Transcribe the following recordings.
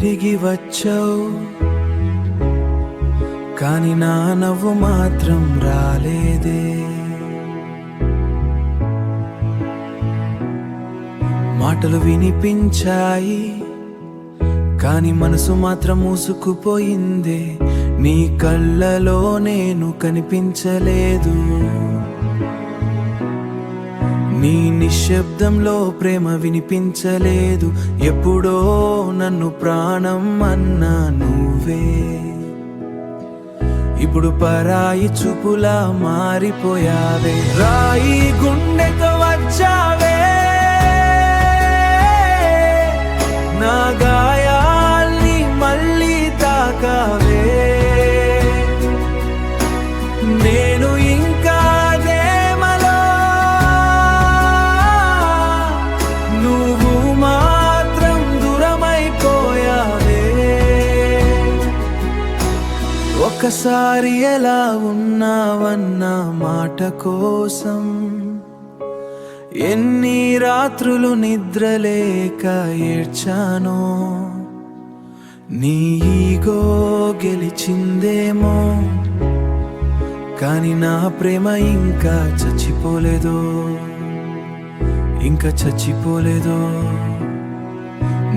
తిరిగి వచ్చావు, కాని నా నవ్వు మాత్రం రాలేదే. మాటలు వినిపించాయి, కాని మనసు మాత్రం మూసుకుపోయిందే. నీ కళ్ళలో నేను కనిపించలేదు, నీ నిశ్శబ్దంలో ప్రేమ వినిపించలేదు. ఎప్పుడో నన్ను ప్రాణం అన్నా నువ్వే, ఇప్పుడు పరాయి చూపులా మారిపోయావే. రాయి గుండెతో వచ్చావే, నా గాయాల్ని మళ్ళీ తాకావే. నేను ఇంకా దేమలో, నువ్వు మాత్రం దూరమైపోయావే. ఒక్కసారి ఎలా ఉన్నావన్న మాట కోసం ఎన్ని రాత్రులు నిద్రలేక ఏడ్చానో. నీ ఈగో గెలిచిందేమో, కాని నా ప్రేమ ఇంకా చచ్చిపోలేదో, ఇంకా చచ్చిపోలేదో.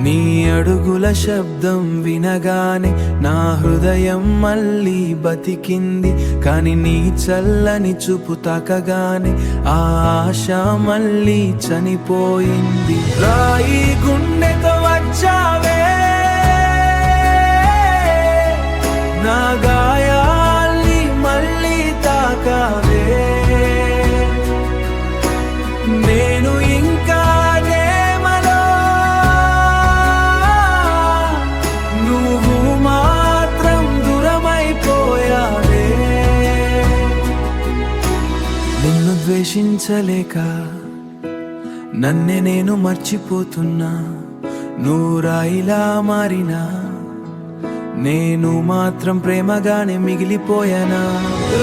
నీ అడుగుల శబ్దం వినగానే నా హృదయం మళ్ళీ బతికింది. కాని నీ చల్లని చూపు తాకగానే ఆ ఆశ మళ్ళీ చనిపోయింది. రాయి గుండెతో వచ్చావే, నా గాయాల్ని మళ్ళీ తాకావే. నేను ఇంకా దేమలో, నువ్వు మాత్రం దూరమైపోయావే. నిన్ను ద్వేషించలేక నన్నే నేను మర్చిపోతున్నా. నువ్వు రాయిలా మారినా నేను మాత్రం ప్రేమగానే మిగిలిపోయానా.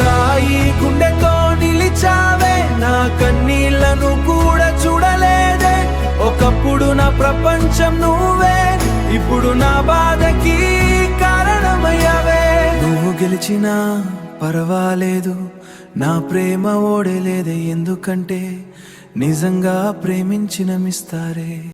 రాయి గుండెతో నిలిచావే, నా కన్నీళ్లను కూడా చూడలేదే. ఒకప్పుడు నా ప్రపంచం నువ్వే, ఇప్పుడు నా బాధకి కారణమయ్యావే. నువ్వు గెలిచినా పర్వాలేదు, నా ప్రేమ ఓడలేదే. ఎందుకంటే నిజంగా ప్రేమించిన మిస్తారే.